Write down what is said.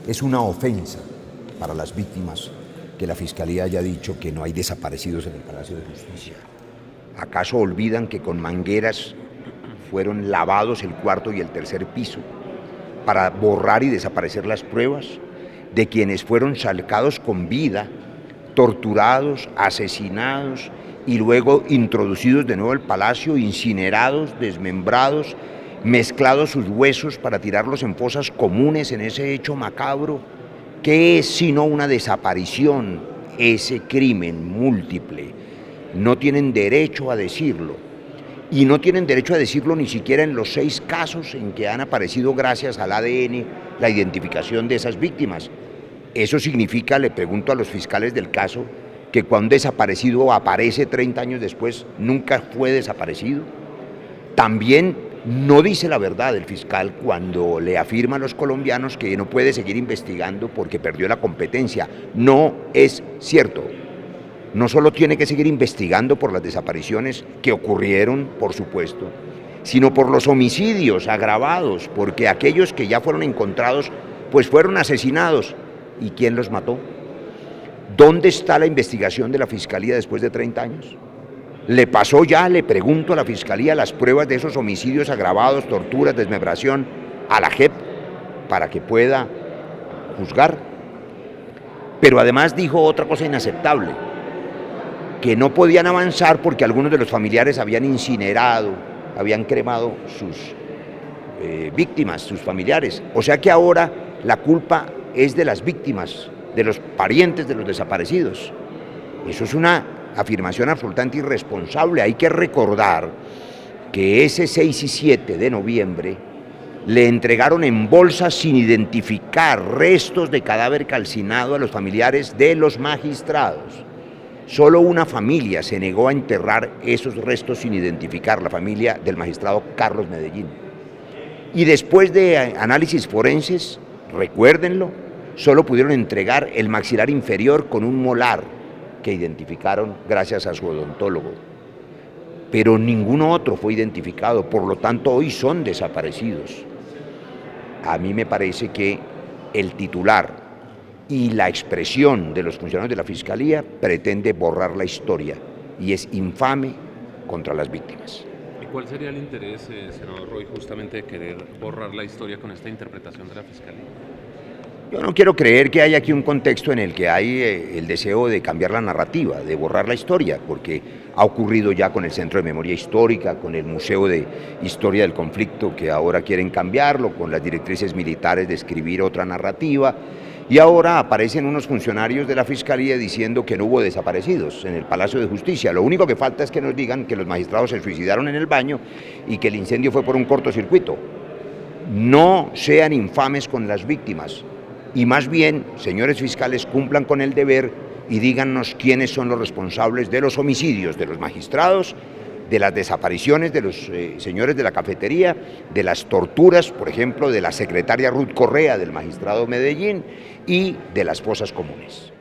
Es una ofensa para las víctimas que la Fiscalía haya dicho que no hay desaparecidos en el Palacio de Justicia. ¿Acaso olvidan que con mangueras fueron lavados el cuarto y el tercer piso para borrar y desaparecer las pruebas de quienes fueron sacados con vida, torturados, asesinados y luego introducidos de nuevo al palacio, incinerados, desmembrados, mezclados sus huesos para tirarlos en fosas comunes en ese hecho macabro? ¿Qué es sino una desaparición ese crimen múltiple? No tienen derecho a decirlo. Y no tienen derecho a decirlo ni siquiera en los 6 casos en que han aparecido gracias al ADN la identificación de esas víctimas. Eso significa, le pregunto a los fiscales del caso, que cuando un desaparecido aparece 30 años después, nunca fue desaparecido. También no dice la verdad el fiscal cuando le afirma a los colombianos que no puede seguir investigando porque perdió la competencia. No es cierto. No solo tiene que seguir investigando por las desapariciones que ocurrieron, por supuesto, sino por los homicidios agravados, porque aquellos que ya fueron encontrados, pues fueron asesinados. ¿Y quién los mató? ¿Dónde está la investigación de la Fiscalía después de 30 años? ¿Le pasó ya, le pregunto a la Fiscalía, las pruebas de esos homicidios agravados, torturas, desmembración, a la JEP para que pueda juzgar? Pero además dijo otra cosa inaceptable, que no podían avanzar porque algunos de los familiares habían incinerado, habían cremado sus víctimas, sus familiares. O sea que ahora la culpa es de las víctimas, de los parientes de los desaparecidos. Eso es una afirmación absolutamente irresponsable. Hay que recordar que ese 6 y 7 de noviembre le entregaron en bolsas sin identificar restos de cadáver calcinado a los familiares de los magistrados. Solo una familia se negó a enterrar esos restos sin identificar, la familia del magistrado Carlos Medellín. Y después de análisis forenses, recuérdenlo, solo pudieron entregar el maxilar inferior con un molar que identificaron gracias a su odontólogo. Pero ninguno otro fue identificado, por lo tanto hoy son desaparecidos. A mí me parece que el titular y la expresión de los funcionarios de la Fiscalía pretende borrar la historia y es infame contra las víctimas. ¿Y cuál sería el interés, senador Roy, justamente de querer borrar la historia con esta interpretación de la Fiscalía? Yo no quiero creer que hay aquí un contexto en el que hay el deseo de cambiar la narrativa, de borrar la historia, porque ha ocurrido ya con el Centro de Memoria Histórica, con el Museo de Historia del Conflicto, que ahora quieren cambiarlo, con las directrices militares de escribir otra narrativa, y ahora aparecen unos funcionarios de la Fiscalía diciendo que no hubo desaparecidos en el Palacio de Justicia. Lo único que falta es que nos digan que los magistrados se suicidaron en el baño y que el incendio fue por un cortocircuito. No sean infames con las víctimas. Y más bien, señores fiscales, cumplan con el deber y díganos quiénes son los responsables de los homicidios de los magistrados, de las desapariciones de los señores de la cafetería, de las torturas, por ejemplo, de la secretaria Ruth Correa, del magistrado Medellín, y de las fosas comunes.